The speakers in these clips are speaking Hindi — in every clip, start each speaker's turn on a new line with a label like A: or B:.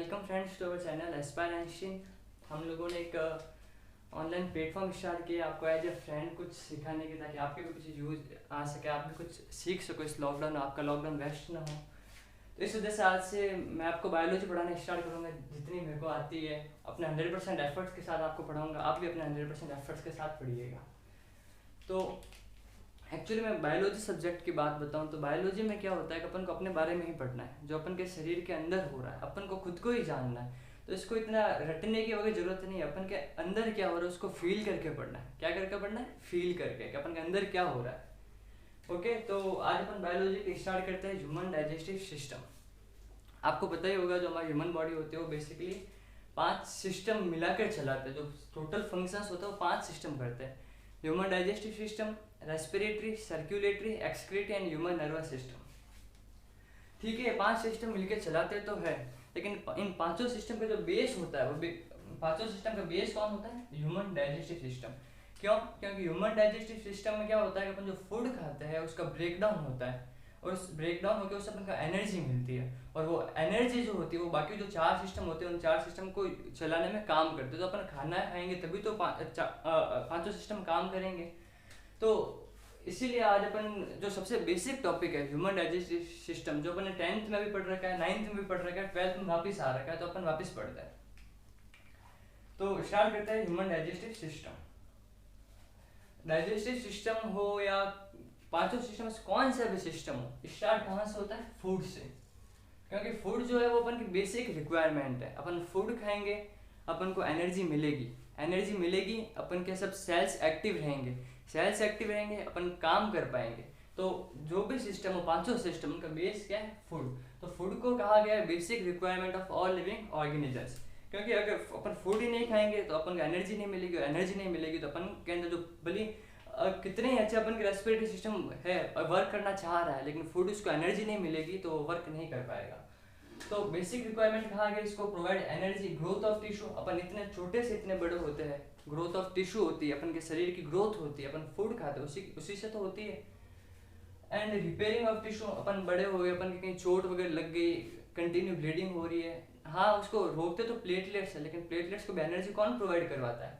A: Welcome friends to our channel Aspire Einstein. हम लोगों ने एक ऑनलाइन प्लेटफॉर्म स्टार्ट किया आपको एज ए फ्रेंड कुछ सिखाने के, ताकि आपके भी कुछ यूज आ सके, आप भी कुछ सीख सको इस लॉकडाउन, आपका लॉकडाउन वेस्ट ना हो। तो इस वजह से आज से मैं आपको बायोलॉजी पढ़ाना स्टार्ट करूँगा, जितनी मेरे को आती है अपने 100% एफर्ट्स के साथ आपको पढ़ाऊँगा। आप भी अपने 100% एफर्ट्स के साथ पढ़िएगा। तो एक्चुअली मैं बायोलॉजी सब्जेक्ट की बात बताऊं तो बायोलॉजी में क्या होता है कि अपन को अपने बारे में ही पढ़ना है, जो अपन के शरीर के अंदर हो रहा है अपन को खुद को ही जानना है। तो इसको इतना रटने की वगैरह जरूरत नहीं है, अपन के अंदर क्या हो रहा है उसको फील करके पढ़ना है। क्या करके पढ़ना है? फील करके कि अपन के अंदर क्या हो रहा है। ओके, तो आज अपन बायोलॉजी की स्टार्ट करते हैं ह्यूमन डाइजेस्टिव सिस्टम। आपको पता ही होगा जो हमारी ह्यूमन बॉडी होती है वो बेसिकली 5 सिस्टम मिलाकर चलाते हैं। जो टोटल फंक्शंस होता है वो 5 सिस्टम करते हैं। Human digestive system, respiratory, circulatory, excretory and human nervous system. ठीक है, 5 सिस्टम मिलकर चलाते तो है, लेकिन इन पांचों सिस्टम का जो बेस होता है वो पांचों सिस्टम का बेस कौन होता है? Human digestive system. क्यों? क्योंकि ह्यूमन डाइजेस्टिव सिस्टम में क्या होता है कि अपन जो फूड खाते हैं उसका ब्रेकडाउन होता है, और उस ब्रेकडाउन होकर उससे अपन को एनर्जी मिलती है, और वो एनर्जी जो होती है वो बाकी जो 4 सिस्टम होते हैं उन 4 सिस्टम को चलाने में काम करते हैं। तो अपन खाना खाएंगे तभी तो पांचों सिस्टम काम करेंगे। तो इसीलिए आज अपन जो सबसे बेसिक टॉपिक है ह्यूमन डाइजेस्टिव सिस्टम, जो अपन 10th में भी पढ़ रखा है, 9th में भी पढ़ रखा है, 12th में वापस आ रखा है, तो अपन वापस पढ़ते हैं। तो स्टार्ट करते हैं human digestive system. Digestive system हो या पांचों सिस्टम से कौन सा भी सिस्टम हो, स्टार्ट कहाँ से होता है? फूड से। क्योंकि फूड जो है वो अपन की बेसिक रिक्वायरमेंट है। अपन फूड खाएंगे अपन को एनर्जी मिलेगी, एनर्जी मिलेगी अपन के सब सेल्स एक्टिव रहेंगे, सेल्स एक्टिव रहेंगे अपन काम कर पाएंगे। तो जो भी सिस्टम हो, पांचों सिस्टम का बेस क्या है? फूड। तो फूड को कहा गया है basic requirement of all living organisms. क्योंकि अगर अपन फूड ही नहीं खाएंगे तो अपन को एनर्जी नहीं मिलेगी, एनर्जी नहीं मिलेगी तो अपन के अंदर जो भली कितने ही अच्छे अपन के रेस्पिरेटरी सिस्टम है वर्क करना चाह रहा है, लेकिन फूड उसको एनर्जी नहीं मिलेगी तो वर्क नहीं कर पाएगा। तो बेसिक रिक्वायरमेंट कहा गया इसको, provide energy, growth of tissue. अपन इतने छोटे से इतने बड़े होते हैं, ग्रोथ ऑफ टिश्यू होती है, अपन के शरीर की ग्रोथ होती है, अपन फूड खाते हैं उसी से तो होती है। एंड रिपेयरिंग ऑफ टिश्यू, अपन बड़े हो गए, अपन की कहीं चोट वगैरह लग गई, कंटिन्यू ब्लीडिंग हो रही है, हाँ उसको रोकते तो प्लेटलेट्स है, लेकिन प्लेटलेट्स को एनर्जी कौन प्रोवाइड करवाता है?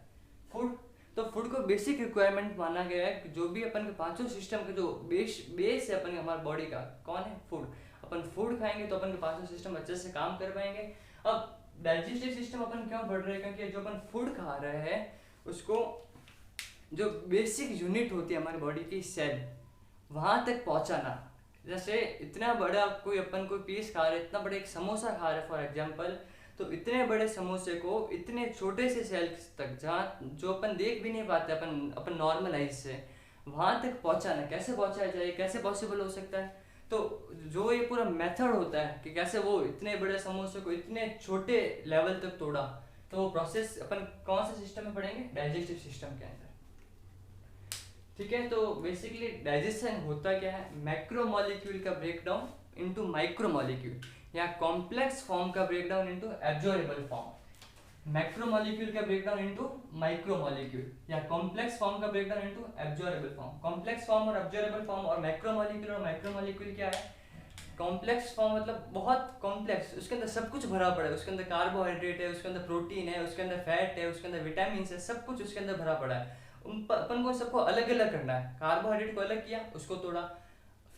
A: फूड। तो फूड को बेसिक रिक्वायरमेंट माना गया है कि जो भी अपन के पांचों सिस्टम का जो बेस है अपन के हमारे बॉडी का, कौन है? फूड। अपन फूड खाएंगे तो अपन के पांचों सिस्टम अच्छे से काम कर पाएंगे। अब डाइजेस्टिव सिस्टम अपन क्यों बढ़ रहे हैं? क्योंकि जो अपन फूड खा रहे हैं उसको जो बेसिक यूनिट होती है हमारी बॉडी की, सेल, वहां तक पहुंचाना। जैसे इतना बड़ा कोई अपन कोई पीस खा रहे, इतना बड़ा एक समोसा खा रहे फॉर एग्जाम्पल, तो इतने बड़े समोसे को इतने छोटे से सेल्स तक, जहाँ जो अपन देख भी नहीं पाते अपन नॉर्मल आइज से, वहां तक पहुंचाना। कैसे पहुंचाया जाए, कैसे पॉसिबल हो सकता है? तो जो ये पूरा मेथड होता है कि कैसे वो इतने बड़े समोसे को इतने छोटे लेवल तक तोड़ा, तो वो प्रोसेस अपन कौन से सिस्टम में पढ़ेंगे? डाइजेस्टिव सिस्टम के अंदर। ठीक है, तो बेसिकली डाइजेशन होता क्या है? मैक्रो मॉलिक्यूल का ब्रेकडाउन इनटू माइक्रो मॉलिक्यूल, या कॉम्प्लेक्स फॉर्म का breakdown into absorbable form. Macro molecule का ब्रेकडाउन इनटू माइक्रो मॉलिक्यूल, या कॉम्प्लेक्स फॉर्म का breakdown into absorbable form. Complex form और एब्जॉर्बेबल फॉर्म, और मैक्रो मॉलिक्यूल क्या है? कॉम्प्लेक्स फॉर्म मतलब बहुत कॉम्प्लेक्स, उसके अंदर सब कुछ भरा पड़ा है, उसके अंदर कार्बोहाइड्रेट है, उसके अंदर प्रोटीन है, उसके अंदर फैट है, उसके अंदर विटामिन है, सब कुछ उसके अंदर भरा पड़ा है। अपन को सबको अलग अलग करना है। कार्बोहाइड्रेट को अलग किया, उसको तोड़ा,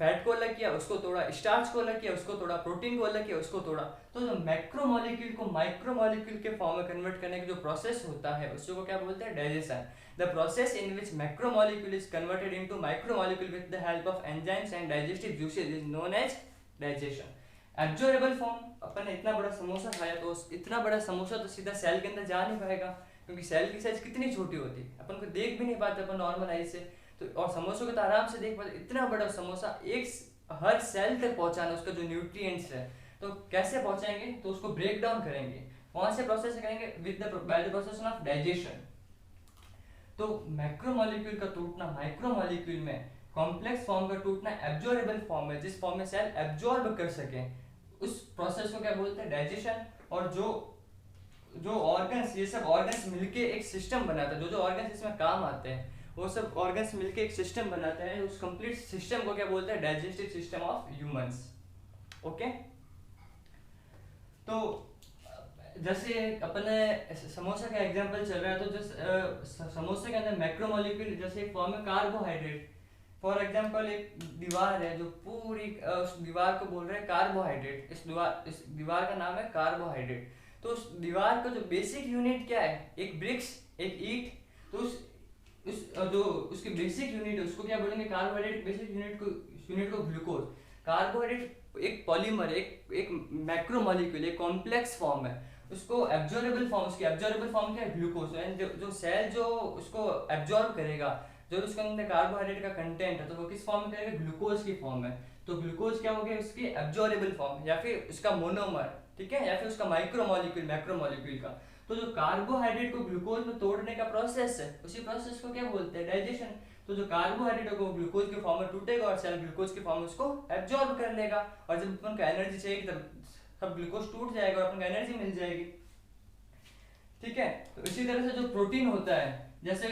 A: फैट को अलग किया, उसको तोड़ा, स्टार्च को अलग किया, उसको तोड़ा, प्रोटीन को अलग किया, उसको तोड़ा। तो जो मैक्रो मॉलिक्यूल को माइक्रो मॉलिक्यूल के फॉर्म में कन्वर्ट करने का जो प्रोसेस होता है उसको क्या बोलते हैं? Digestion. The process in which macro molecule is converted into micro molecule with the help of enzymes and digestive juices is known as digestion. Absorbable form, अपन ने इतना बड़ा समोसा खाया तो इतना बड़ा समोसा तो सीधा सेल के अंदर जा नहीं पाएगा, क्योंकि सेल की साइज कितनी छोटी होती है, अपन को देख भी नहीं पाते अपन नॉर्मल आई से। तो और समोसों को तो आराम से देख पाते, इतना बड़ा समोसा हर सेल तक पहुंचाना उसका जो न्यूट्रिएंट्स है, तो कैसे पहुंचाएंगे? तो उसको ब्रेक डाउन करेंगे। कौन से प्रोसेस से करेंगे? By the process of digestion. तो मैक्रो मॉलिक्यूल का टूटना माइक्रो मॉलिक्यूल में, कॉम्प्लेक्स फॉर्म का टूटना एब्जॉर्बेबल फॉर्म में, जिस फॉर्म में सेल एब्जॉर्ब कर सके, उस प्रोसेस को क्या बोलते हैं? डाइजेशन। और जो ऑर्गन्स, ये सब ऑर्गन्स मिलके एक सिस्टम बनाता है, जो ऑर्गन्स इसमें काम आते हैं वो सब ऑर्गन्स मिलके एक सिस्टम बनाते हैं, उस कंप्लीट सिस्टम को क्या बोलते हैं? Digestive system of humans. Okay, तो जैसे अपन समोसा का एग्जांपल चल रहा है, तो समोसे के अंदर मैक्रोमोलिक्यूल जैसे एक फॉर्म है कार्बोहाइड्रेट। फॉर एग्जांपल एक दीवार है जो पूरी उस दीवार को बोल रहे हैं कार्बोहाइड्रेट। इस दीवार का नाम है कार्बोहाइड्रेट। तो उस दीवार का जो बेसिक यूनिट क्या है, एक ब्रिक्स, एक ईट। तो जो उसकी बेसिक यूनिट है उसको क्या बोलेंगे, कार्बोहाइड्रेट बेसिक यूनिट को ग्लूकोज। कार्बोहाइड्रेट एक पॉलीमर, एक मैक्रोमोलिक्यूल, एक कॉम्प्लेक्स फॉर्म है। उसको एब्जॉर्बेबल फॉर्म, उसकी एब्जॉर्बेबल फॉर्म क्या है, ग्लूकोज। एंड जो सेल जो उसको एब्जॉर्ब करेगा, जो उसके अंदर कार्बोहाइड्रेट का कंटेंट है, तो वो किस फॉर्म में करेगा, ग्लूकोज की फॉर्म में। तो ग्लूकोज क्या हो गया, उसकी एब्जॉर्बेबल फॉर्म, या फिर उसका मोनोमर, ठीक है, या फिर उसका माइक्रोमोलिक्यूल, मैक्रोमोलिक्यूल का। तो जो कार्बोहाइड्रेट को ग्लूकोज में तोड़ने का प्रोसेस है, उसी प्रोसेस को क्या बोलते हैं, डाइजेशन। तो जो कार्बोहाइड्रेट को ग्लूकोज के फॉर्म में टूटेगा और सेल ग्लूकोज के फॉर्म में उसको एब्जॉर्ब कर लेगा, और जब अपन को एनर्जी चाहिए तब सब ग्लूकोज टूट जाएगा और अपन को एनर्जी मिल जाएगी, ठीक है। तो इसी तरह से जो प्रोटीन होता है, जैसे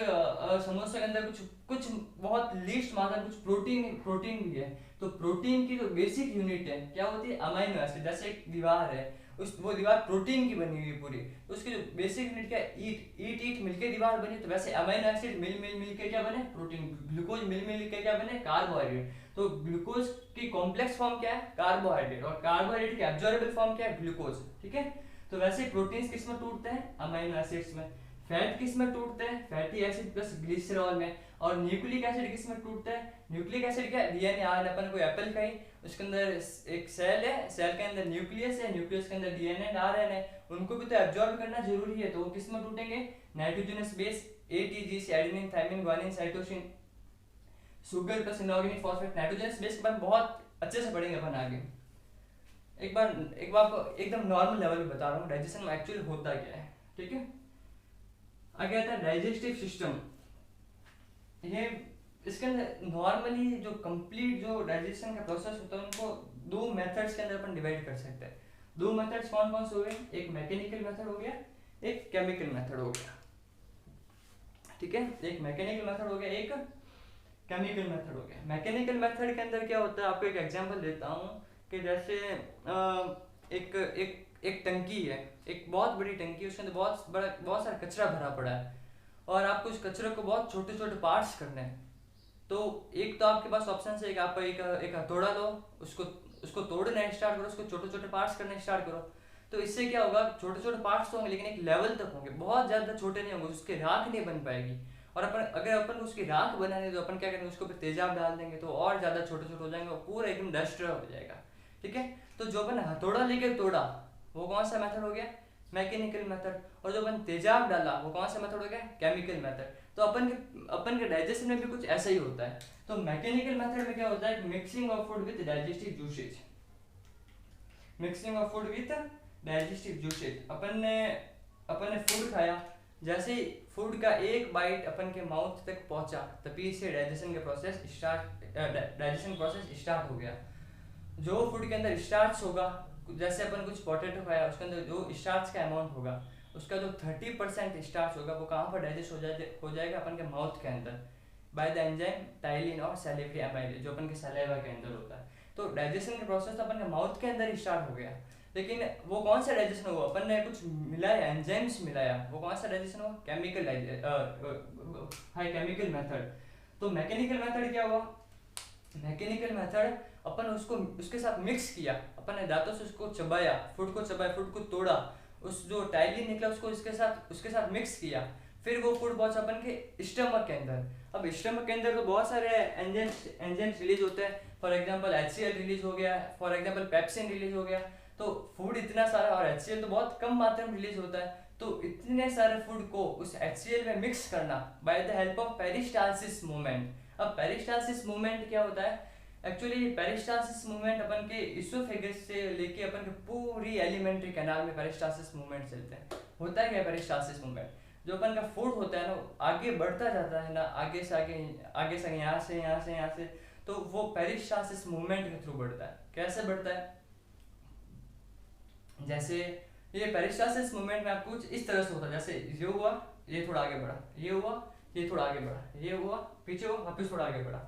A: समोसे के अंदर कुछ कुछ बहुत लीस्ट मात्रा कुछ प्रोटीन भी है। तो प्रोटीन की जो बेसिक यूनिट है क्या होती है, अमाइनो एसिड। जैसे एक दीवार है, वो दीवार प्रोटीन की बनी हुई है पूरी, तो उसकी जो बेसिक यूनिट क्या है, ईट मिलके दीवार बनी। तो वैसे अमाइनो एसिड मिल के क्या बने, प्रोटीन। ग्लूकोज मिल के क्या बने, कार्बोहाइड्रेट। तो ग्लूकोज की कॉम्प्लेक्स फॉर्म क्या है, कार्बोहाइड्रेट, और कार्बोहाइड्रेट की एब्जॉर्बेबल फॉर्म क्या है, ग्लूकोज, ठीक है। तो वैसे प्रोटीन्स किस में टूटते हैं, अमाइनो एसिड्स में। फैट किस में टूटते हैं, फैटी एसिड प्लस ग्लिसरॉल में। और न्यूक्लिक एसिड किस में टूटता है, न्यूक्लिक एसिड क्या है, डीएनए। आज अपन को एप्पल खाई, उसके अंदर एक सेल है, सेल के अंदर न्यूक्लियस है, न्यूक्लियस के अंदर डीएनए एंड आरएनए है, उनको भी तो एब्जॉर्ब करना जरूरी है। तो वो किस में टूटेंगे, nitrogenous base, ATG, adenine, thymine, guanine, cytosine, sugar plus inorganic phosphate. Nitrogenous base के बारे में बहुत अच्छे से पढ़ेंगे अपन आगे। एक बार आपको एकदम नॉर्मल लेवल पे बता रहा हूँ डाइजेशन में एक्चुअली होता क्या है, ठीक है। आगे आता है डाइजेस्टिव सिस्टम। ये इसके अंदर नॉर्मली जो कंप्लीट जो डाइजेशन का प्रोसेस होता है उनको दो मेथड्स के अंदर अपन डिवाइड कर सकते हैं। दो मेथड्स कौन कौन से हो गए, एक मैकेनिकल मेथड हो गया, एक केमिकल मेथड हो गया, ठीक है। एक मैकेनिकल मेथड हो गया, एक केमिकल मेथड हो गया। मैकेनिकल मेथड के अंदर क्या होता है, आपको एक एग्जांपल देता हूँ कि जैसे एक एक एक टंकी है, एक बहुत बड़ी टंकी है, उसके अंदर बहुत सारा कचरा भरा पड़ा है, और आपको उस कचरे को बहुत छोटे छोटे पार्ट्स करने हैं। तो एक तो आपके पास ऑप्शन है कि आप एक हथौड़ा लो, उसको तोड़ना स्टार्ट करो, उसको छोटे छोटे पार्ट्स करना स्टार्ट करो। तो इससे क्या होगा, छोटे छोटे पार्ट्स तो होंगे लेकिन एक लेवल तक होंगे, बहुत ज़्यादा छोटे नहीं होंगे, उसके राख नहीं बन पाएगी। और अगर अपन उसकी राख बनाने तो अपन क्या करेंगे, उसको फिर तेजाब डाल देंगे तो और ज़्यादा छोटे छोटे हो जाएंगे और पूरा एकदम डिस्ट्रॉय हो जाएगा, ठीक है। तो जो अपन हथौड़ा लेके तोड़ा वो कौन सा मेथड हो गया, मैकेनिकल मेथड। और जो अपन तेजाब डाला वो कौन सा मेथड हो गया, केमिकल मेथड। तो अपन के डाइजेशन में भी कुछ ऐसा ही होता है। तो मैकेनिकल मेथड में क्या होता है, mixing of food with digestive juices. Mixing of food with digestive juices. अपन ने फूड खाया, जैसे ही फूड का एक बाइट अपन के माउथ तक पहुंचा तभी से डाइजेशन का प्रोसेस स्टार्ट हो गया। जो फूड के अंदर स्टार्च होगा, जैसे अपन कुछ पोटैटो खाया, उसके अंदर जो स्टार्च का अमाउंट होगा, उसका जो 30% स्टार्च होगा वो कहाँ पर डाइजेस्ट हो जाएगा, अपन के माउथ के अंदर, बाय द एंजाइम टाइलिन और सैलिवरी अमाइलेज, जो अपन के सलाइवा के अंदर होता है। तो डाइजेशन का प्रोसेस तो अपन के माउथ के अंदर ही स्टार्ट हो गया, लेकिन वो कौन सा डाइजेशन हुआ, अपन ने कुछ मिलाया, एंजाइम्स मिलाया, वो कौन सा डाइजेशन हुआ, केमिकल मेथड। तो मैकेनिकल मेथड क्या हुआ, मैकेनिकल मेथड अपन उसको उसके साथ मिक्स किया, अपन ने दांतों से उसको चबाया, फूड को तोड़ा, उस जो टाइलिन निकला उसको उसके साथ मिक्स किया, फिर वो फूड पहुंचा अपन के स्टमक के अंदर। अब स्टमक के अंदर तो बहुत सारे एंजाइम्स रिलीज होते हैं, फॉर एग्जांपल HCl रिलीज हो गया, फॉर एग्जांपल पेप्सिन रिलीज हो गया। तो फूड इतना सारा, और HCl तो बहुत कम मात्रा में रिलीज होता है, तो इतने सारे फूड को उस HCl में मिक्स करना by the help of peristalsis movement. अब पेरिस्टालसिस मूवमेंट क्या होता है, एक्चुअली पेरिस्टालसिस मूवमेंट अपन के इसोफेगस से लेके अपन के पूरी एलिमेंट्री कैनाल में पेरिस्टालसिस मूवमेंट चलते हैं। होता है क्या पेरिस्टालसिस मूवमेंट, जो अपन का फूड होता है ना आगे बढ़ता जाता है ना, आगे से यहाँ से, तो वो पेरिस्टालसिस मूवमेंट के थ्रू बढ़ता है। कैसे बढ़ता है, जैसे ये पेरिस्टालसिस मूवमेंट में आपको कुछ इस तरह से होता है, जैसे ये हुआ, ये थोड़ा आगे बढ़ा, ये हुआ, ये थोड़ा आगे बढ़ा, ये हुआ, पीछे हुआ, वापस थोड़ा आगे बढ़ा।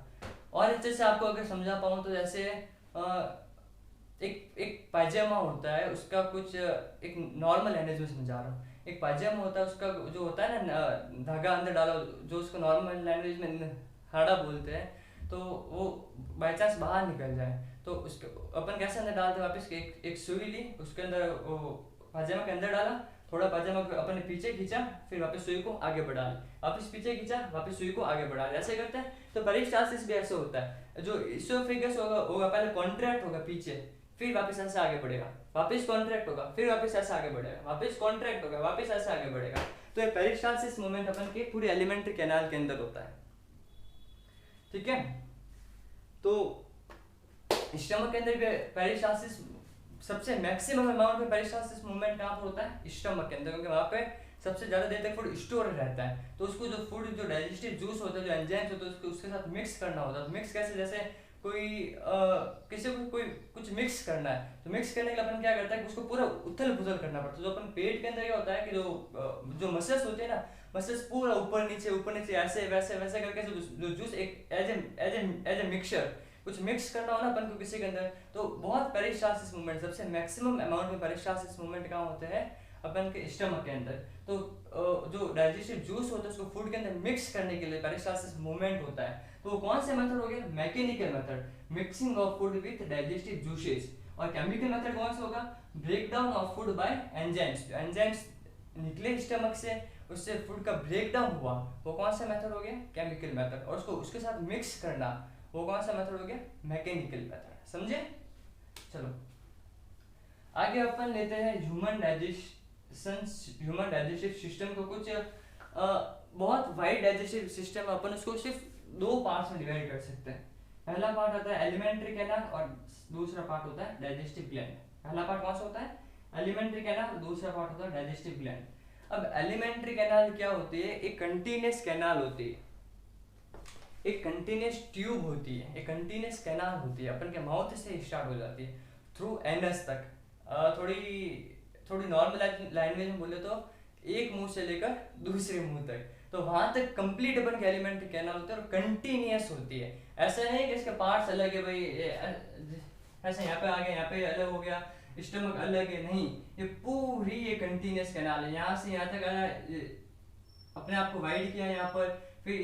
A: और अच्छे से आपको अगर समझा पाऊँ तो जैसे एक एक पायजामा होता है उसका कुछ एक नॉर्मल लैंग्वेज में समझा रहा हूँ। एक पायजामा होता है उसका जो होता है ना धागा अंदर डाला जो उसको नॉर्मल लैंग्वेज में हाड़ा बोलते हैं। तो वो बाई चांस बाहर निकल जाए तो उसके अपन कैसे अंदर डालते हैं वापस एक सुई ली उसके अंदर वो पायजामा के अंदर डाला, थोड़ा पायजामा को अपन ने पीछे खींचा, फिर वापस सुई को आगे बढ़ा ली, वापस पीछे खींचा, वापस सुई को आगे बढ़ा लिया, ऐसे करते हैं। तो पेरिस्टालसिस भी ऐसे होता है। जो इसोफेगस होगा पहले कॉन्ट्रैक्ट होगा पीछे, फिर वापस ऐसे आगे बढ़ेगा, वापस कॉन्ट्रैक्ट होगा, फिर वापस ऐसे आगे बढ़ेगा, वापस कॉन्ट्रैक्ट होगा, वापस ऐसे आगे बढ़ेगा। तो ये पेरिस्टालसिस मूवमेंट अपन के पूरे एलिमेंट्री कैनाल के अंदर होता है। ठीक है। तो स्टमक के अंदर भी पेरिस्टालसिस सबसे मैक्सिमम अमाउंट में पेरिस्टालसिस मूवमेंट कहाँ पर होता है? स्टमक के अंदर, क्योंकि वहाँ पे सबसे ज्यादा देर तक फूड स्टोर रहता है। तो उसको जो फूड जो डाइजेस्टिव जूस होता है जो एंजाइम्स होते हैं उसको उसके साथ मिक्स करना होता है। तो मिक्स कैसे? जैसे कोई किसी को कोई कुछ मिक्स करना है तो मिक्स करने के लिए अपन क्या करता है कि उसको पूरा उथल पुथल करना पड़ता है। जो अपन पेट के अंदर ये होता है कि जो मसल्स होते हैं ना, मसल्स पूरा ऊपर नीचे ऐसे वैसे वैसे करके जो जूस एक एज ए मिक्सचर कुछ मिक्स करना हो ना अपन को किसी के अंदर, तो बहुत पेरिस्टालसिस मूवमेंट सबसे मैक्सिमम अमाउंट में पेरिस्टालसिस मूवमेंट कहाँ होते हैं? अपन के स्टमक के अंदर। तो जो डाइजेस्टिव जूस होता है उसको फूड के अंदर मिक्स करने के लिए पेरिस्टालसिस मूवमेंट होता है। तो वो कौन सा मेथड हो गया? Mechanical method, mixing of food with digestive juices. और केमिकल मेथड कौन सा होगा? Break down of food by enzymes. Enzymes निकले स्टमक से, उससे फूड का ब्रेक डाउन हुआ, वो कौन सा मेथड हो गया? Chemical method. और उसको उसके साथ मिक्स करना, वो कौन सा मेथड हो गया? Mechanical method. समझे? चलो आगे अपन लेते हैं ह्यूमन डाइजेस्टिव सिस्टम को। कुछ बहुत वाइड डाइजेस्टिव सिस्टम, अपन उसको सिर्फ दो पार्ट्स में डिवाइड कर सकते हैं। पहला पार्ट आता है एलिमेंट्री कैनाल और दूसरा पार्ट होता है डाइजेस्टिव ग्लैंड। पहला पार्ट कौन सा होता है? एलिमेंट्री कैनाल, दूसरा पार्ट होता है डाइजेस्टिव ग्लैंड। अब एलिमेंट्री कैनाल क्या होती है? एक कंटिन्यूअस कैनाल होती है, एक कंटिन्यूअस ट्यूब होती है, एक कंटिन्यूअस कैनाल होती है, अपन के माउथ से स्टार्ट हो जाती है थ्रू एनस तक। थोड़ी नॉर्मल लैंग्वेज में बोले तो एक मुंह से लेकर दूसरे मुंह तक, तो वहां तक कंप्लीट अपन के एलिमेंट्री कैनाल होती है और कंटिन्यूअस होती है। ऐसा नहीं कि इसके पार्ट्स अलग है भाई, ऐसे यहाँ पे आ गया, यहाँ पे अलग हो गया, स्टमक अलग है, नहीं, ये पूरी ये कंटिन्यूअस कैनाल है। यहाँ से यहाँ तक आया, अपने आप को वाइड किया यहाँ पर, फिर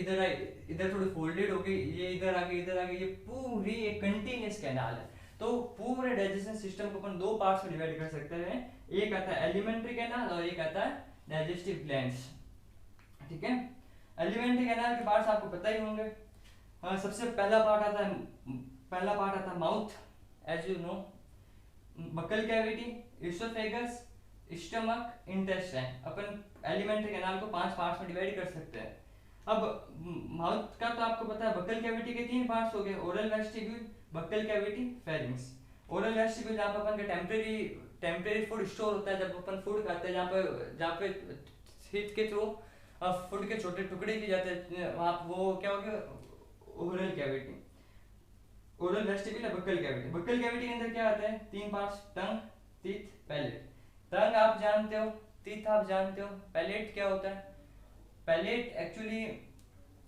A: इधर थोड़ी फोल्डेड हो गई, ये इधर आ गई, ये पूरी एक कंटिन्यूअस कैनाल है। तो पूरे डाइजेशन सिस्टम को अपन दो पार्ट्स में डिवाइड कर सकते हैं। एक आता है एलिमेंट्री कैनाल और एक आता है डाइजेस्टिव ग्लैंड्स। ठीक है। एलिमेंट्री कैनाल के पार्ट्स आपको पता ही होंगे। सबसे पहला पार्ट आता है mouth, as you know, buccal cavity, oesophagus, stomach, intestine. अपन एलिमेंट्री कैनाल को 5 पार्ट्स में डिवाइड कर सकते हैं। अब माउथ का तो आपको पता है, बकल कैविटी के 3 पार्ट्स हो गए, oral vestibule, buccal cavity, pharynx. Oral vestibule जहाँ पे अपन का टेम्परेरी फूड स्टोर होता है, जब अपन फूड खाते हैं, जहाँ पे हीट के थ्रू फूड के छोटे टुकड़े किए जाते हैं, वहाँ वो क्या हो गया? Oral cavity. ओरल वेस्टिब्यूल है बक्कल कैविटी। बक्कल कैविटी के अंदर क्या आता है? 3 पार्ट्स, टंग, टीथ, पैलेट। टंग आप जानते हो, टीथ आप जानते हो, पैलेट क्या होता है? पैलेट एक्चुअली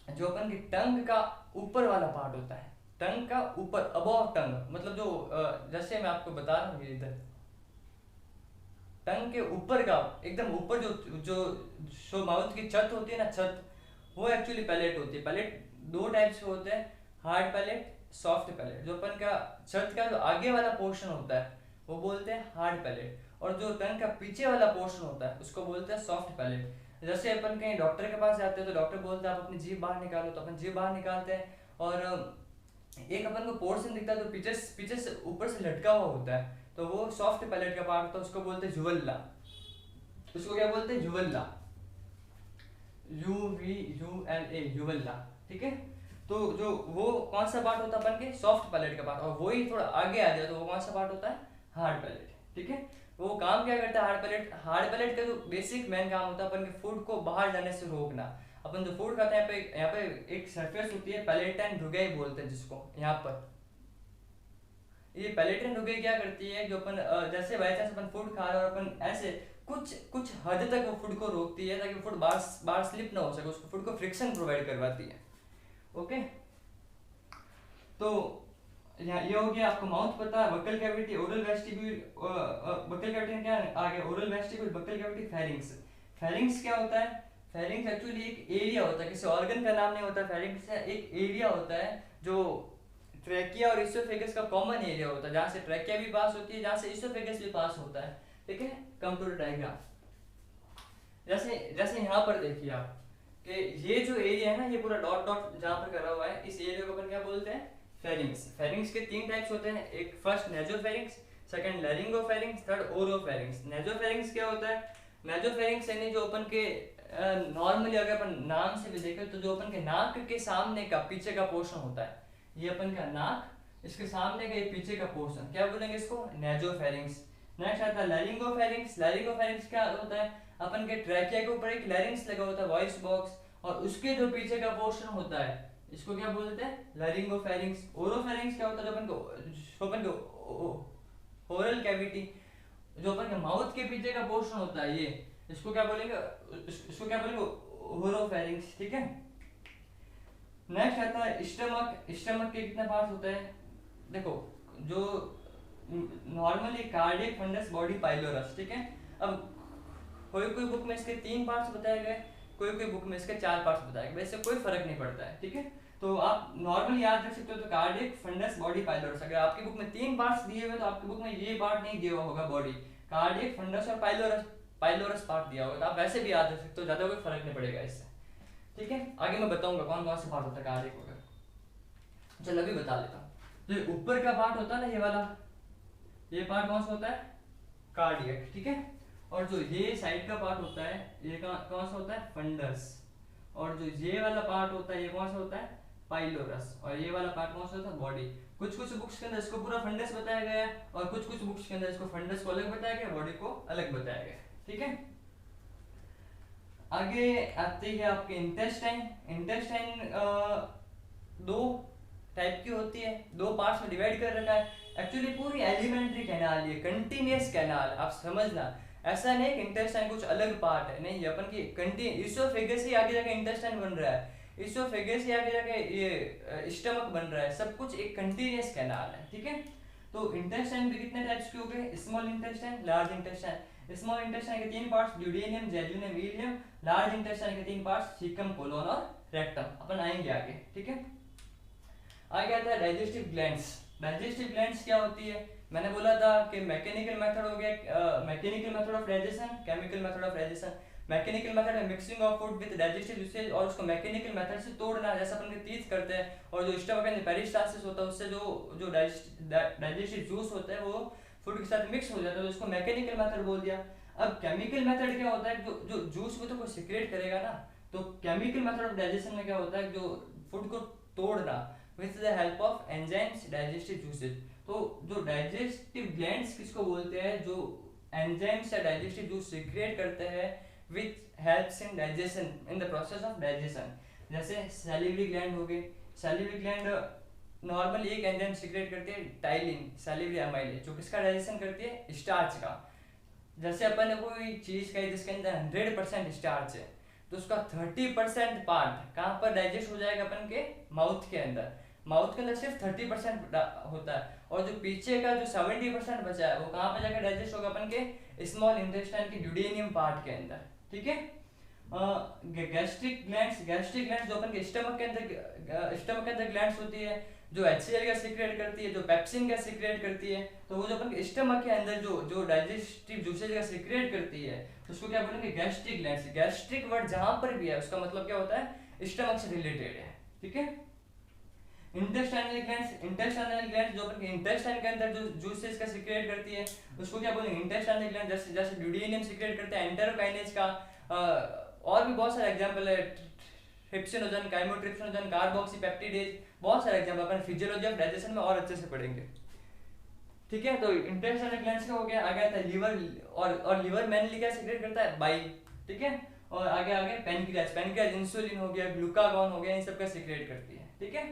A: जो अपन की टंग का ऊपर वाला पार्ट होता है, टंग का ऊपर, अबव टंग, मतलब जो जैसे मैं आपको बता रहा हूँ इधर टंग के ऊपर का, एकदम ऊपर जो माउथ की छत होती है ना, छत, वो एक्चुअली पैलेट होती है। पैलेट 2 टाइप्स के होते हैं, हार्ड पैलेट, सॉफ्ट पैलेट। जो अपन का छत का जो आगे वाला पोर्शन होता है वो बोलते हैं हार्ड पैलेट, और जो टंग का पीछे वाला पोर्शन होता है उसको बोलते हैं सॉफ्ट पैलेट। जैसे अपन कहीं डॉक्टर के पास जाते हैं तो डॉक्टर बोलते हैं आप अपनी जीभ बाहर निकालो, तो अपन जीभ बाहर निकालते हैं, और एक अपन को पोर्शन दिखता है जो पीछे से ऊपर से लटका हुआ होता है, तो वो सॉफ्ट पैलेट का पार्ट होता है, उसको बोलते हैं जुवल्ला। उसको क्या बोलते हैं? जुवल्ला, UVULA, जुवल्ला। ठीक है। तो जो वो कौन सा पार्ट होता है अपन के? सॉफ्ट पैलेट का पार्ट। और वही थोड़ा आगे आ जाए तो वो कौन सा पार्ट होता है? Hard palate. ठीक है। वो काम क्या करता है हार्ड पैलेट? हार्ड पैलेट का जो बेसिक मेन काम होता है अपन के फूड को बाहर जाने से रोकना। अपन जो फूड खाते हैं यहाँ पे एक सरफेस होती है, पैलेटाइन रुगै बोलते हैं जिसको, यहाँ पर ये पैलेटाइन रुगै क्या करती है? जो अपन जैसे बाई चांस अपन फूड खा रहे हैं और अपन ऐसे कुछ हद तक वो फूड को रोकती है ताकि फूड बाहर स्लिप ना हो सके, उसको फूड को फ्रिक्शन प्रोवाइड करवाती है। ओके। तो यहाँ ये हो गया आपको माउथ पता है, buccal cavity, oral vestibule, buccal cavity क्या आ गया, oral vestibule, buccal cavity, pharynx. Pharynx क्या होता है? फेरिंग्स एक्चुअली एक एरिया होता है, किसी ऑर्गन का नाम नहीं होता। फेरिंग्स एक एरिया होता है जो ट्रैकिया और इसोफेगस का कॉमन एरिया होता है, जहाँ से ट्रैकिया भी पास होती है, जहाँ से इसोफेगस भी पास होता है। ठीक है, कम टू द डायग्राम। जैसे जैसे यहाँ पर देखिए आप कि ये जो एरिया है ना, ये पूरा डॉट डॉट जहाँ पर करा हुआ है, इस एरिया को अपन क्या बोलते हैं? फेरिंग्स। फेरिंग्स के 3 टाइप्स होते हैं, एक first nasopharynx, second laryngopharynx, third oropharynx. Nasopharynx क्या होता है? नेजोफेरिंग्स यानी जो अपन के नॉर्मली अगर अपन नाम से भी देखें तो जो अपन के नाक के सामने का पीछे का पोर्शन होता है, ये अपन का नाक, इसके सामने का ये पीछे का पोर्शन, क्या बोलेंगे इसको? नेजोफेरिंग्स। नेक्स्ट आता है लैरिंगोफेरिंग्स। लैरिंगोफेरिंग्स क्या होता है? अपन के ट्रैकिया के ऊपर एक लैरिंग्स लगा होता है, वॉइस बॉक्स, और उसके जो पीछे का पोर्शन होता है इसको क्या बोलते हैं? लैरिंगोफेरिंग्स। ओरोफेरिंग्स क्या होता है? जो अपन को ओरल कैविटी, जो अपन के माउथ के पीछे का पोर्शन होता है, ये इसको क्या बोलेंगे? इसको क्या बोलेंगे? ओरोफेरिंग्स। ठीक है। नेक्स्ट आता है स्टमक। स्टमक के कितने पार्ट होते हैं? देखो, जो normally cardiac, fundus, body, pylorus. ठीक है। अब कोई कोई बुक में इसके 3 पार्ट्स बताए गए, कोई कोई बुक में इसके 4 पार्ट्स बताए गए, वैसे कोई फर्क नहीं पड़ता है। ठीक है, तो आप नॉर्मली याद रख सकते हो, तो कार्डियक, फंडस, बॉडी, पाइलोरस। अगर आपकी बुक में 3 पार्ट्स दिए हुए तो आपकी बुक में ये पार्ट नहीं दिया हुआ होगा, बॉडी, कार्डियक, फंडस और पाइलोरस, पाइलोरस पार्ट दिया होगा, तो आप वैसे भी याद रख सकते हो, ज्यादा कोई फर्क नहीं पड़ेगा इससे। ठीक है, आगे मैं बताऊंगा कौन कौन से पार्ट होता है कार्डियक वगैरह। चलो अभी बता देता हूँ। जो ऊपर का पार्ट होता है ना, ये वाला, ये पार्ट कौन सा होता है? कार्डियक। ठीक है, और जो ये साइड का पार्ट होता है, ये कौन सा होता है? फंडस। और जो ये वाला पार्ट होता है, ये कौन सा होता है? पाइलोरस। और ये वाला पार्ट कौन सा होता है? बॉडी। कुछ कुछ बुक्स के अंदर इसको पूरा फंडस बताया गया है, और कुछ कुछ बुक्स के अंदर इसको फंडस को अलग बताया गया, बॉडी को अलग बताया गया। ठीक है, आगे आते हैं आपके इंटेस्टाइन। इंटेस्टाइन 2 टाइप की होती है, 2 पार्ट्स में डिवाइड कर रखा है। एक्चुअली पूरी एलिमेंट्री कैनाल, ये कंटिन्यूअस कैनाल, आप समझना, ऐसा नहीं कि इंटेस्टाइन कुछ अलग पार्ट है, नहीं, अपन की कंटिन्यू, इसोफेगस ही आगे जाके इंटेस्टाइन बन रहा है, इसोफेगस ही आगे जाके ये स्टमक बन रहा है, सब कुछ एक कंटिन्यूअस कैनाल है। ठीक है, तो इंटेस्टाइन भी कितने टाइप्स के हो गए? Small intestine, large intestine. Small intestine के 3 parts, duodenum, jejunum, ileum. Large intestine के 3 पार्ट्स, सीकम, कोलोन और रेक्टम। अपन आएंगे आगे। ठीक है, आगे आता है डाइजेस्टिव ग्लैंड्स। डाइजेस्टिव ग्लैंड्स क्या होती है? मैंने बोला था कि मैकेनिकल मेथड हो गया, mechanical method of digestion, chemical method of digestion. Mechanical method है mixing of food with digestive juices, और उसको मैकेनिकल मेथड से तोड़ना, जैसा अपन के टीथ करते हैं, और जो स्टमक के अंदर पेरिस्टालसिस होता है, उससे जो जो डाइजेस्टिव जूस होता है वो फूड के साथ मिक्स हो जाता है, तो उसको मैकेनिकल मेथड बोल दिया। अब केमिकल मेथड क्या होता है? जो जो जूस में तो कोई सिक्रेट करेगा ना, तो केमिकल मेथड ऑफ डाइजेशन में क्या होता है? जो फूड को तोड़ना with the help of enzymes, digestive juices. तो जो डाइजेस्टिव ग्लैंड्स किसको बोलते हैं? जो एंजाइम्स या डाइजेस्टिव जूस सीक्रेट करते हैं which helps in digestion, in the process of digestion. जैसे सैलिवरी ग्लैंड हो गए, सैलिवरी ग्लैंड नॉर्मली एक एंजाइम सीक्रेट करती है, टाइलिन सैलिवरी अमाइलेज, जो किसका डाइजेशन करती है? स्टार्च का। जैसे अपन ने कोई चीज खाई जिसके अंदर 100% स्टार्च है, तो उसका 30% पार्ट कहाँ पर डाइजेस्ट हो जाएगा? अपन के माउथ के अंदर। माउथ के अंदर सिर्फ 30% होता है, और जो पीछे का जो 70% बचा है वो कहाँ पे जाकर डाइजेस्ट होगा? अपन के स्मॉल इंटेस्टाइन के ड्यूडेनियम पार्ट के अंदर। ठीक है, गैस्ट्रिक ग्लैंड्स। गैस्ट्रिक ग्लैंड्स जो अपन के स्टमक के अंदर ग्लैंड्स होती है, जो HCl का सीक्रेट करती है, जो पेप्सिन का सीक्रेट करती है, तो वो जो अपन स्टमक के अंदर जो डाइजेस्टिव जूसेज का सीक्रेट करती है, उसको क्या बोलेंगे? Gastric glands. गैस्ट्रिक वर्ड जहां पर भी है उसका मतलब क्या होता है? स्टमक से रिलेटेड है। ठीक है, इंटेस्टाइनल ग्लैंड्स। इंटेस्टाइनल ग्लैंड्स जो अपन इंटेस्टाइन के अंदर जो जूसेस का सीक्रेट करती है, उसको क्या बोलेंगे? Intestinal gland. जैसे जैसे ड्यूडेनियम सीक्रेट करते हैं एंटेरोकाइनेज का, और भी बहुत सारे एग्जांपल है, ट्रिप्सिनोजन, काइमोट्रिप्सिनोजन, कार्बोक्सीपेप्टिडेज, बहुत सारे example upon physiology of digestion में और अच्छे से पढ़ेंगे। ठीक है, तो इंटेस्टाइनल ग्लैंड्स का हो गया। आगे आता है लिवर, और लिवर मेनली क्या सीक्रेट करता है? बाइल। ठीक है, और आगे आगे पेनक्रियाज। पेनक्रियाज इंसुलिन हो गया, ग्लूकागॉन हो गया, इन सब का सीक्रेट करती है। ठीक है,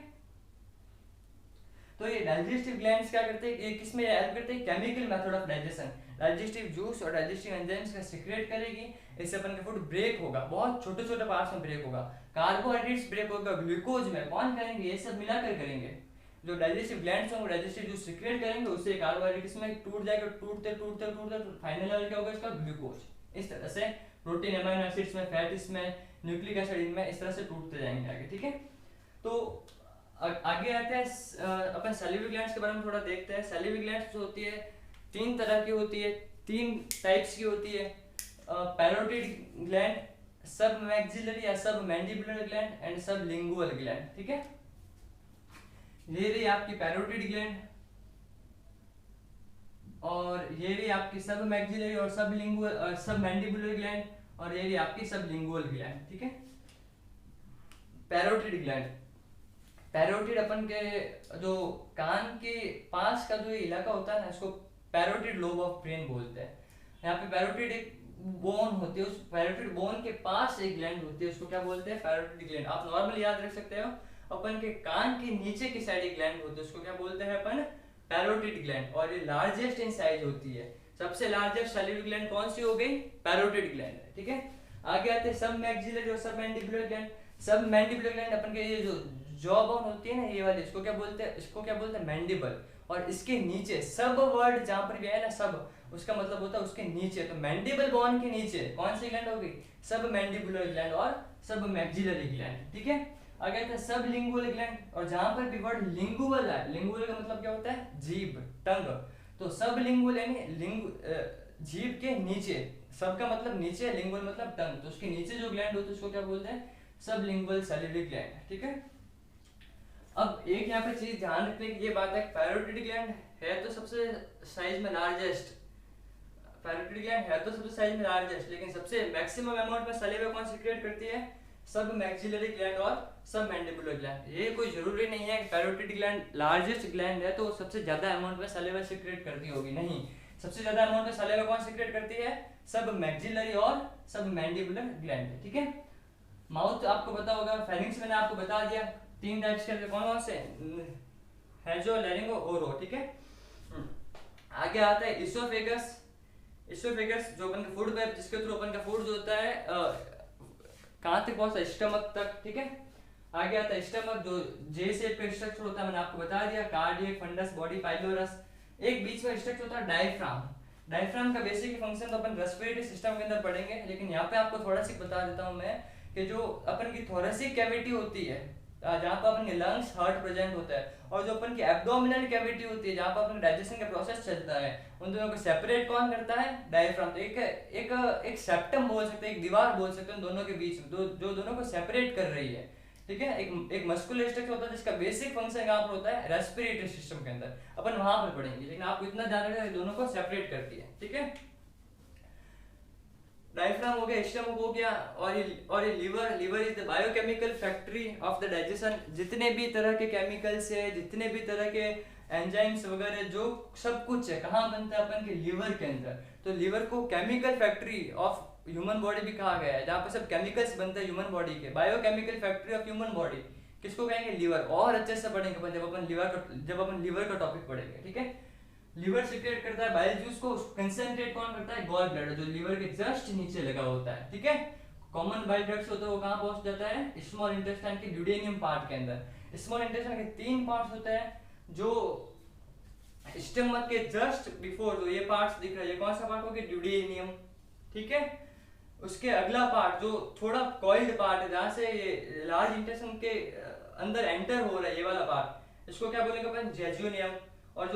A: तो ये डाइजेस्टिव ग्लैंड्स क्या करते हैं? ये किसमें हेल्प करते हैं? Chemical method of digestion. Digestive juice और डाइजेस्टिव एंजाइम्स का सीक्रेट करेगी, इससे अपन का फूड ब्रेक होगा, बहुत छोटे छोटे पार्ट्स में ब्रेक होगा। कार्बोहाइड्रेट्स ब्रेक होगा ग्लूकोज में, कौन करेंगे? ये सब मिलाकर करेंगे। जो डाइजेस्टिव ग्लैंड्स होंगे डाइजेस्टिव जूस सिक्रेट करेंगे, उससे कार्बोहाइड्रेट इसमें टूट जाएगा, टूटते टूटते टूटते फाइनल लेवल क्या होगा इसका, ग्लूकोज। इस तरह से प्रोटीन, अमीनो एसिड्स में, फैट इसमें, न्यूक्लिक एसिड इनमें, इस तरह से टूटते जाएंगे आगे, ठीक है। तो आगे आते हैं अपन सैलिवरी ग्लैंड्स के बारे में थोड़ा देखते हैं। सैलिवरी ग्लैंड्स जो होती है 3 तरह की होती है, 3 टाइप्स की होती है। पैरोटिड ग्लैंड, सब मैक्सिलरी या सब मैंडिबुलर ग्लैंड एंड सब लिंगुअल ग्लैंड, ठीक है। ये रही आपकी पैरोटिड ग्लैंड और ये रही आपकी सब मैक्सिलरी और सब लिंगुअल और सब मैंडिबुलर ग्लैंड और ये रही आपकी सब लिंगुअल ग्लैंड, ठीक है। पैरोटिड ग्लैंड, पैरोटिड अपन के जो कान के पास का जो इलाका होता है ना, इसको पैरोटिड लोब ऑफ ब्रेन बोलते हैं। यहाँ पे पैरोटिड एक बोन होती है, उस पैरोटिड बोन के पास एक ग्लैंड होती है, उसको क्या बोलते हैं, पैरोटिड ग्लैंड। आप नॉर्मल याद रख सकते हो, अपन के कान के नीचे की साइड एक ग्लैंड होती है, उसको क्या बोलते हैं अपन, पैरोटिड ग्लैंड। और ये लार्जेस्ट इन साइज होती है। सबसे लार्जेस्ट सैलिवरी ग्लैंड कौन सी हो गई, पैरोटिड ग्लैंड, ठीक है। आगे आते हैं सब मैक्सिलरी और सब मैंडिबुलर ग्लैंड। सब मैंडिबुलर ग्लैंड अपन के ये जो जॉ बोन होती है ना, ये वाली, इसको क्या बोलते हैं, इसको क्या बोलते हैं, मैंडिबल। और इसके नीचे सब वर्ड जहां पर भी है ना, सब उसका मतलब होता है उसके नीचे। तो मैंडिबल बोन के नीचे कौन सी ग्लैंड होगी, सब मैंडिबुलर ग्लैंड और सब मैक्सिलरी ग्लैंड, ठीक है। आगे आता है सब लिंगुअल ग्लैंड, और जहां पर भी वर्ड लिंगुअल है, लिंगुअल का मतलब क्या होता है, जीभ, टंग। तो सब लिंगुअल यानी जीभ के नीचे, सब का मतलब नीचे, लिंगुअल मतलब टंग, तो उसके नीचे जो ग्लैंड होती है उसको क्या बोलते हैं, सब लिंगुअल सैलिवरी ग्लैंड, ठीक है। अब एक यहाँ पे चीज ध्यान रखने की ये बात है, पैरोटिड ग्लैंड है तो सबसे साइज में लार्जेस्ट, पैरोटिड ग्लैंड है तो सबसे साइज में लार्जेस्ट, लेकिन सबसे मैक्सिमम अमाउंट में सलीवा कौन सीक्रेट करती है, सब मैक्सिलरी ग्लैंड और सब मैंडिबुलर ग्लैंड। ये कोई जरूरी नहीं है कि पैरोटिड ग्लैंड लार्जेस्ट ग्लैंड है तो सबसे ज्यादा अमाउंट में सलीवा सीक्रेट करती होगी, नहीं। सबसे ज्यादा अमाउंट में सलीवा कौन सीक्रेट करती है, सब मैक्सिलरी और सब मैंडिबुलर ग्लैंड, ठीक है। माउथ आपको पता होगा, फेरिंग्स मैंने आपको बता दिया 3 टाइप्स के, कौन से, हेजो, लैरिंगो, ओरो, ठीक है। आगे आता है इसोफेगस। इसोफेगस जो अपन का फूड पाइप, जिसके थ्रू अपन का फूड जो होता है कहाँ तक पहुंचता है, स्टमक तक, ठीक है। आगे आता है स्टमक, जो जे शेप का स्ट्रक्चर होता है, मैंने आपको बता दिया, कार्डियक, फंडस, बॉडी पाइलोरस। एक बीच में स्ट्रक्चर होता है डायफ्राम। डायफ्राम का बेसिक फंक्शन तो अपन रेस्पिरेटरी सिस्टम के अंदर पढ़ेंगे, लेकिन यहाँ पे आपको थोड़ा सा बता देता हूँ मैं कि जो अपन की थोरेसिक कैविटी होती है, जहाँ पर अपन के लंग्स, हार्ट प्रेजेंट होता है, और जो अपन की एब्डोमिनल कैविटी होती है जहाँ पर अपन डाइजेशन का प्रोसेस चलता है, उन दोनों को सेपरेट कौन करता है, डायफ्राम। तो एक सेप्टम बोल सकते हैं, एक दीवार बोल सकते हैं दोनों के बीच में, जो दोनों को सेपरेट कर रही है, ठीक है। एक मस्कुलर स्ट्रक्चर होता है जिसका बेसिक फंक्शन यहाँ पर होता है रेस्पिरेटरी सिस्टम के अंदर, अपन वहां पर पढ़ेंगे, लेकिन आपको इतना ध्यान रखना है दोनों को सेपरेट करती है, ठीक है। डायफ्राम हो गया, स्टमक हो गया, और ये liver is the biochemical factory of the digestion. जितने भी तरह के केमिकल्स है, जितने भी तरह के एंजाइम्स वगैरह, जो सब कुछ है कहाँ बनता है, अपन के लिवर के अंदर। तो लिवर को chemical factory of human body भी कहा गया है, जहाँ पर सब केमिकल्स बनते हैं ह्यूमन बॉडी के, biochemical factory of human body. किसको कहेंगे, लिवर। और अच्छे से पढ़ेंगे जब अपन लिवर का टॉपिक पढ़ेंगे, ठीक है। लिवर सीक्रेट करता है बाइल जूस को, कंसंट्रेट कौन करता है, गॉल ब्लैडर, जो लिवर के जस्ट नीचे लगा होता है, ठीक है। कॉमन बाइल डक्ट्स होता है, वो कहाँ पहुंच जाता है, स्मॉल इंटेस्टाइन के ड्यूडेनियम पार्ट के अंदर। स्मॉल इंटेस्टाइन के 3 पार्ट्स होते हैं, जो स्टमक के जस्ट बिफोर जो ये पार्ट्स दिख रहा है, ये कौन सा पार्ट हो गया, ड्यूडेनियम, ठीक है। उसके अगला पार्ट जो थोड़ा कॉइल्ड पार्ट है, जहां से ये लार्ज इंटेस्टाइन के अंदर एंटर हो रहा है, ये वाला पार्ट, इसको क्या बोलेंगे अपन, जेजुनियम। और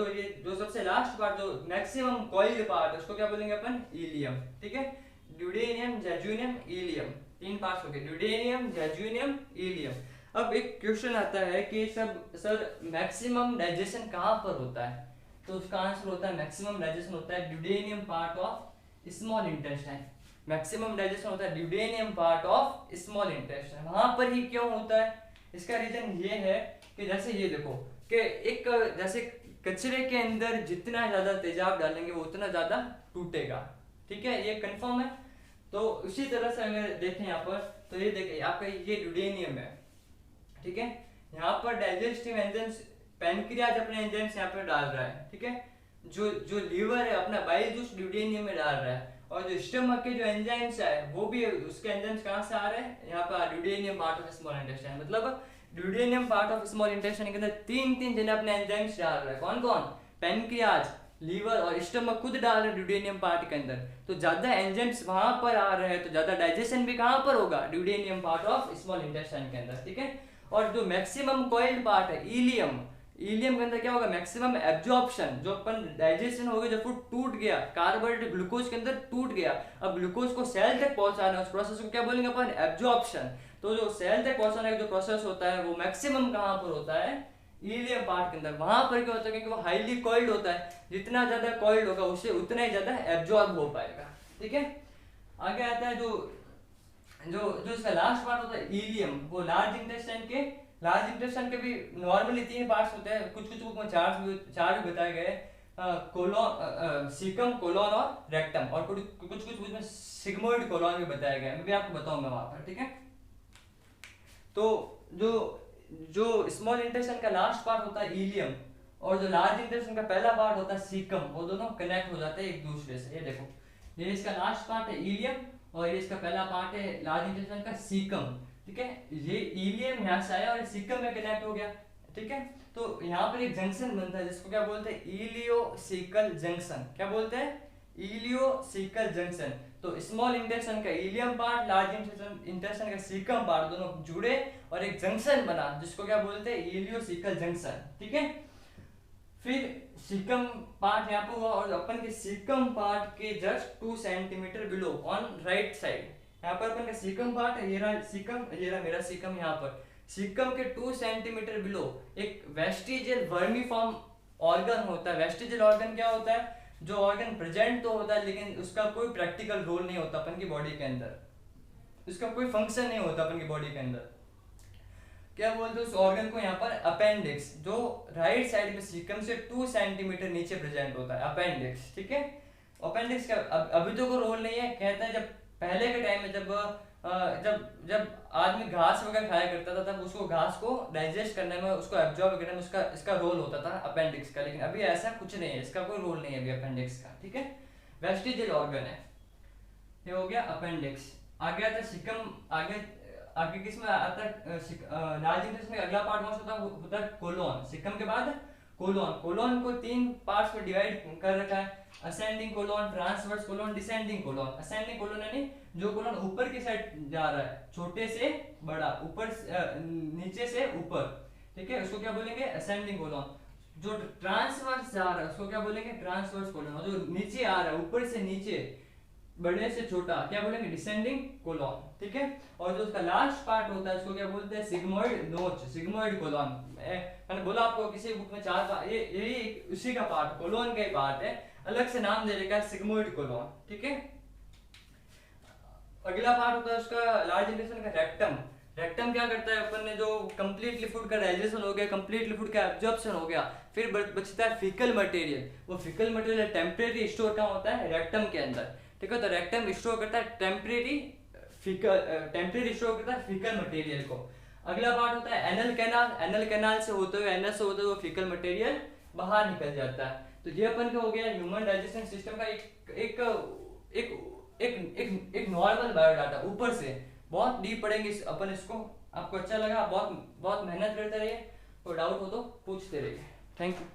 A: जो सबसे लास्ट पार्ट, जो मैक्सिमम कॉइल्ड पार्ट, उसको क्या बोलेंगे अपन, इलियम, ठीक है। ड्यूडेनियम, जेजुनियम, इलियम, 3 पार्ट्स हो गए, ड्यूडेनियम, जेजुनियम, इलियम। अब एक क्वेश्चन आता है कि सर मैक्सिमम डाइजेशन कहाँ पर होता है, तो उसका आंसर होता है मैक्सिमम डाइजेशन होता है duodenum part of small intestine. Maximum digestion होता है duodenum part of small intestine. वहां पर ही क्यों होता है, इसका रीजन ये है कि जैसे ये देखो कि एक जैसे कचरे के अंदर जितना ज्यादा तेजाब डालेंगे वो उतना ज्यादा टूटेगा, ठीक है, ये कंफर्म है। तो उसी तरह से अगर देखें यहाँ पर, तो ये देखिए आपका ये ड्यूडेनियम है, ठीक है। यहाँ पर डाइजेस्टिव एंजाइम्स, पैनक्रियाज अपने एंजाइम्स यहाँ पर डाल रहा है, ठीक है। जो लीवर है अपना बाइल जूस ड्यूडेनियम में डाल रहा है, और जो स्टमक के जो एंजाइम्स है वो भी उसके एंजाइम्स कहाँ से आ रहे हैं, यहाँ पर ड्यूडेनियम पार्ट ऑफ स्मॉल इंटेस्टाइन। मतलब ड्यूडेनियम पार्ट ऑफ स्मॉल इंटेस्टाइन के अंदर तीन जने अपने एंजाइम्स डाल रहे हैं। कौन कौन? पैनक्रियाज, लीवर और स्टमक खुद डाल रहे हैं ड्यूडेनियम पार्ट के अंदर। तो ज्यादा एंजाइम्स वहां पर आ रहे हैं तो ज्यादा डाइजेशन भी कहां पर होगा? ड्यूडेनियम पार्ट ऑफ स्मॉल इंटेस्टाइन के अंदर, ठीक है। और जो मैक्सिमम कॉइल्ड पार्ट है इलियम, इलियम के अंदर क्या होगा? मैक्सिमम एब्जॉर्प्शन, जो अपन डाइजेशन हो गया, जो फूड टूट गया, कार्बोहाइड्रेट ग्लूकोज के अंदर टूट गया, अब ग्लूकोज को सेल तक पहुंचाना है, उस प्रोसेस को क्या बोलेंगे अपन? एब्जॉर्प्शन। तो जो सेल तक पहुंचाने का जो प्रोसेस होता है वो मैक्सिमम कहां पर होता है? इलियम पार्ट के अंदर। वहां पर क्या होता है? क्योंकि वो हाईली कॉइल्ड होता है, जितना ज्यादा कॉइल्ड होगा उससे उतना ही ज्यादा एब्जॉर्ब हो पाएगा, ठीक है। आगे आता है जो जो जो इसका लास्ट पार्ट होता है इलियम, वो लार्ज इंटेस्टाइन के भी नॉर्मली 3 पार्ट्स होते हैं, कुछ बुक में 4 भी बताए गए, कोलोन, सीकम, कोलोन और रेक्टम, और कुछ बुक में सिग्मोइड कोलोन भी बताया गया है, मैं भी आपको बताऊंगा वहां पर, ठीक है। तो जो स्मॉल इंटेस्टाइन का लास्ट पार्ट होता है इलियम और जो लार्ज इंटेस्टाइन का पहला पार्ट होता है सीकम, वो दोनों कनेक्ट हो जाते हैं एक दूसरे से। ये देखो, ये इसका लास्ट पार्ट है इलियम और ये इसका पहला पार्ट है लार्ज इंटेस्टाइन का सीकम, ठीक है। ये इलियम यहाँ से आया और सीकम में कनेक्ट हो गया, ठीक है। तो यहाँ पर एक जंक्शन बनता है जिसको क्या बोलते हैं? Ileocaecal junction. क्या बोलते हैं? Ileocaecal junction. तो स्मॉल इंटेस्टाइन का इलियम पार्ट, लार्ज इंटेस्टाइन का सीकम पार्ट, दोनों जुड़े और एक जंक्शन बना जिसको क्या बोलते हैं? इलियोसिकल जंक्शन, ठीक है। फिर सीकम पार्ट यहाँ पर हुआ और अपन के सीकम पार्ट के just 2 centimetre below on right side, यहाँ पर अपन का सीकम पार्ट है, ये रहा सीकम, ये रहा मेरा सीकम। यहाँ पर सीकम के 2 सेंटीमीटर बिलो एक वेस्टिजियल वर्मीफॉर्म ऑर्गन होता है। वेस्टिजियल ऑर्गन क्या होता है? जो ऑर्गन प्रेजेंट तो होता है लेकिन उसका कोई प्रैक्टिकल रोल नहीं होता अपन की बॉडी के अंदर, उसका कोई फंक्शन नहीं होता अपन की बॉडी के अंदर। क्या बोलते हैं उस ऑर्गन को? यहाँ पर अपेंडिक्स, जो राइट साइड में सीकम से 2 सेंटीमीटर नीचे प्रेजेंट होता है, अपेंडिक्स, ठीक है। अपेंडिक्स का अभी तो कोई रोल नहीं है। कहता है जब पहले के टाइम में जब आदमी घास वगैरह खाया करता था तब उसको घास को डाइजेस्ट करने में, उसको एब्जॉर्ब करने में इसका रोल होता था अपेंडिक्स का, लेकिन अभी ऐसा कुछ नहीं है, इसका कोई रोल नहीं है अभी अपेंडिक्स का, ठीक है। वेस्टिजियल ऑर्गन है, ये हो गया अपेंडिक्स। आगे आता है सीकम, आगे किसमें आता है? लार्ज इंटेस्टाइन में अगला पार्ट होता है कोलोन। सीकम के बाद कोलोन। कोलोन को 3 पार्ट्स में डिवाइड कर रखा है, ascending colon, transverse colon, descending colon. Ascending colon यानी जो कोलोन ऊपर की साइड जा रहा है, छोटे से बड़ा, ऊपर नीचे से ऊपर, ठीक है, उसको क्या बोलेंगे? Ascending colon. जो ट्रांसवर्स जा रहा है उसको क्या बोलेंगे? Transverse colon. और जो नीचे आ रहा है, ऊपर से नीचे, बड़े से छोटा, क्या बोलेंगे? डिसेंडिंग कोलोन, ठीक है। और जो उसका लास्ट पार्ट होता है उसको क्या बोलते हैं? सिग्मोइड नोच, सिग्मोइड कोलोन। मैंने बोला आपको किसी बुक में 4 ये उसी का पार्ट, कोलोन का ही पार्ट है, अलग से नाम दे रखा है सिग्मोइड कोलोन, ठीक है। अगला पार्ट होता है उसका लार्ज इंटेस्टाइन का रेक्टम। रेक्टम क्या करता है? अपन ने जो कंप्लीटली फूड का डाइजेशन हो गया, कंप्लीटली फूड का एब्जॉर्प्शन हो गया, फिर बचता है फीकल मटेरियल। वो फीकल मटेरियल टेम्परेरी स्टोर कहाँ होता है? रेक्टम के अंदर, ठीक है। तो रेक्टम स्टोर करता है टेम्परेरी स्टोर करता है फीकल मटेरियल को। अगला पार्ट होता है एनल कैनाल। एनल कैनाल से होते हुए, एनल से होते हुए फीकल मटेरियल बाहर निकल जाता है। तो ये अपन का हो गया ह्यूमन डाइजेशन सिस्टम का एक नॉर्मल बायोडाटा। ऊपर से बहुत डीप पढ़ेंगे अपन इसको। आपको अच्छा लगा? बहुत मेहनत करते रहिए, कोई डाउट हो तो पूछते रहिए। Thank you.